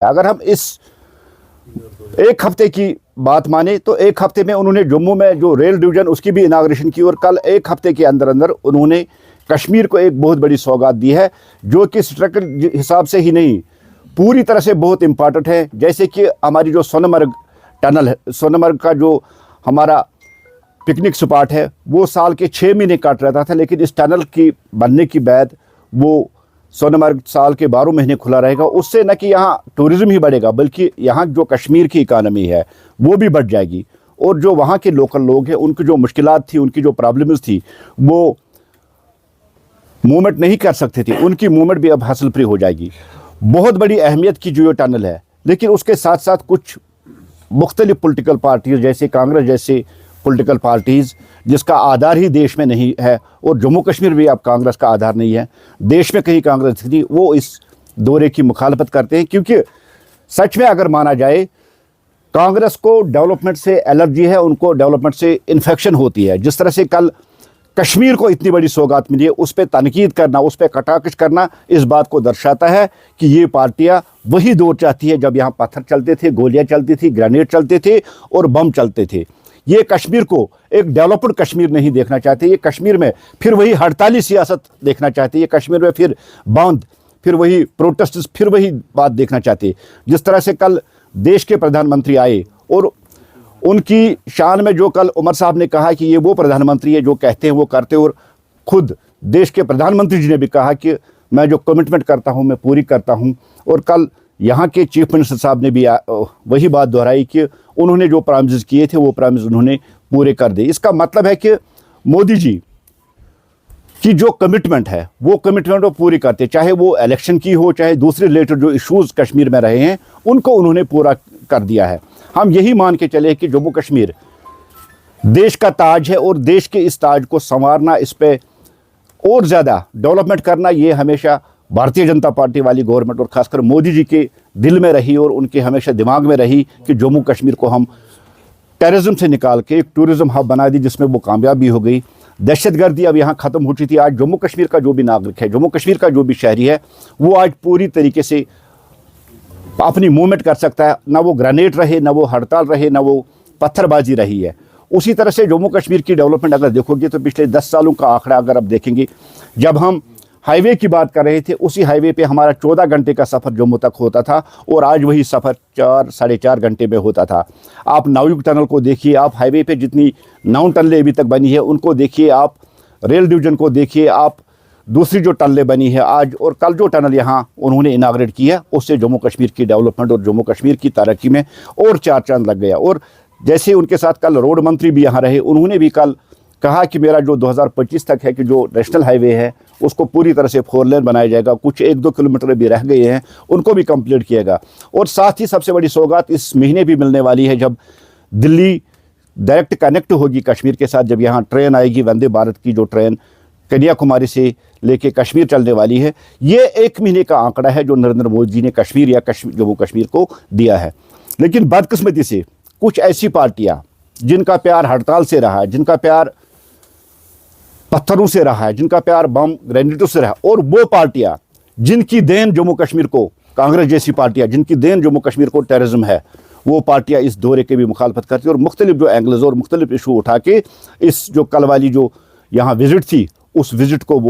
अगर हम इस एक हफ्ते की बात माने तो एक हफ्ते में उन्होंने जम्मू में जो रेल डिवीजन उसकी भी इनाग्रेशन की और कल एक हफ्ते के अंदर अंदर उन्होंने कश्मीर को एक बहुत बड़ी सौगात दी है, जो कि स्ट्रक्चर हिसाब से ही नहीं पूरी तरह से बहुत इंपॉर्टेंट है। जैसे कि हमारी जो सोनमर्ग टनल है, सोनमर्ग का जो हमारा पिकनिक स्पॉट है वो साल के 6 महीने काट रहता था, लेकिन इस टनल की बनने के बाद वो सोनमर्ग साल के 12 महीने खुला रहेगा। उससे न कि यहाँ टूरिज़्म ही बढ़ेगा बल्कि यहाँ जो कश्मीर की इकानमी है वो भी बढ़ जाएगी और जो वहाँ के लोकल लोग हैं उनकी जो मुश्किलात थी, उनकी जो प्रॉब्लम्स थी, वो मूवमेंट नहीं कर सकते थे, उनकी मूवमेंट भी अब हासिल फ्री हो जाएगी। बहुत बड़ी अहमियत की जो ये टनल है, लेकिन उसके साथ साथ कुछ मुख्तलिफ पॉलिटिकल पार्टीज जैसे कांग्रेस जैसे पॉलिटिकल पार्टीज़ जिसका आधार ही देश में नहीं है और जम्मू कश्मीर भी अब कांग्रेस का आधार नहीं है, देश में कहीं कांग्रेस थी, वो इस दौरे की मुखालफत करते हैं। क्योंकि सच में अगर माना जाए कांग्रेस को डेवलपमेंट से एलर्जी है, उनको डेवलपमेंट से इन्फेक्शन होती है। जिस तरह से कल कश्मीर को इतनी बड़ी सौगात मिली है, उस पर तनकीद करना, उस पर कटाकश करना इस बात को दर्शाता है कि ये पार्टियां वही दौर चाहती है जब यहाँ पत्थर चलते थे, गोलियां चलती थी, ग्रेनेड चलते थे और बम चलते थे। ये कश्मीर को एक डेवलप्ड कश्मीर नहीं देखना चाहते, ये कश्मीर में फिर वही हड़ताली सियासत देखना चाहते, ये कश्मीर में फिर बंद, फिर वही प्रोटेस्ट, फिर वही बात देखना चाहते। जिस तरह से कल देश के प्रधानमंत्री आए और उनकी शान में जो कल उमर साहब ने कहा कि ये वो प्रधानमंत्री है जो कहते हैं वो करते, और खुद देश के प्रधानमंत्री जी ने भी कहा कि मैं जो कमिटमेंट करता हूँ मैं पूरी करता हूँ। और कल यहाँ के चीफ मिनिस्टर साहब ने भी वही बात दोहराई कि उन्होंने जो प्रॉमिस किए थे वो प्रॉमिस उन्होंने पूरे कर दिए। इसका मतलब है कि मोदी जी की जो कमिटमेंट है वो कमिटमेंट वो पूरी करते, चाहे वो इलेक्शन की हो, चाहे दूसरे रिलेटेड जो इश्यूज़ कश्मीर में रहे हैं उनको उन्होंने पूरा कर दिया है। हम यही मान के चले कि जम्मू कश्मीर देश का ताज है और देश के इस ताज को संवारना, इस पर और ज़्यादा डेवलपमेंट करना, ये हमेशा भारतीय जनता पार्टी वाली गवर्नमेंट और ख़ासकर मोदी जी के दिल में रही और उनके हमेशा दिमाग में रही कि जम्मू कश्मीर को हम टेररिज्म से निकाल के एक टूरिज़्म हब बना दी, जिसमें वो कामयाब भी हो गई। दहशतगर्दी अब यहाँ ख़त्म हो चुकी थी। आज जम्मू कश्मीर का जो भी नागरिक है, जम्मू कश्मीर का जो भी शहरी है, वो आज पूरी तरीके से अपनी मूवमेंट कर सकता है। ना वो ग्रेनेड रहे, ना वो हड़ताल रहे, ना वो पत्थरबाजी रही है। उसी तरह से जम्मू कश्मीर की डेवलपमेंट अगर देखोगे तो पिछले 10 सालों का आंकड़ा अगर आप देखेंगे, जब हम हाईवे की बात कर रहे थे उसी हाईवे पे हमारा 14 घंटे का सफ़र जम्मू तक होता था और आज वही सफ़र 4-4.5 घंटे में होता था। आप नावयुग टनल को देखिए, आप हाईवे पे जितनी 9 टनलें अभी तक बनी है उनको देखिए, आप रेल डिवीज़न को देखिए, आप दूसरी जो टनलें बनी है आज और कल जो टनल यहाँ उन्होंने इनाग्रेट किया है, उससे जम्मू कश्मीर की डेवलपमेंट और जम्मू कश्मीर की तरक्की में और 4 चांद लग गया। और जैसे उनके साथ कल रोड मंत्री भी यहाँ रहे, उन्होंने भी कल कहा कि मेरा जो 2025 तक है कि जो नेशनल हाईवे है उसको पूरी तरह से 4 लेन बनाया जाएगा, कुछ 1-2 किलोमीटर भी रह गए हैं उनको भी कंप्लीट किएगा। और साथ ही सबसे बड़ी सौगात इस महीने भी मिलने वाली है जब दिल्ली डायरेक्ट कनेक्ट होगी कश्मीर के साथ, जब यहाँ ट्रेन आएगी वंदे भारत की जो ट्रेन कन्याकुमारी से लेके कश्मीर चलने वाली है। ये 1 महीने का आंकड़ा है जो नरेंद्र मोदी जी ने कश्मीर या जम्मू कश्मीर को दिया है। लेकिन बदकिस्मती से कुछ ऐसी पार्टियाँ जिनका प्यार हड़ताल से रहा है, जिनका प्यार पत्थरों से रहा है, जिनका प्यार बम ग्रेनेडों से रहा, और वो पार्टियां जिनकी देन जम्मू कश्मीर को, कांग्रेस जैसी पार्टियां जिनकी देन जम्मू कश्मीर को टेररिज्म है, वो पार्टियां इस दौरे के भी मुखालफत करती है और मुख्तलिफ जो एंगल्स और मुख्तलिफ इशू उठा के इस जो कल वाली जो यहाँ विजिट थी उस विजिट को वो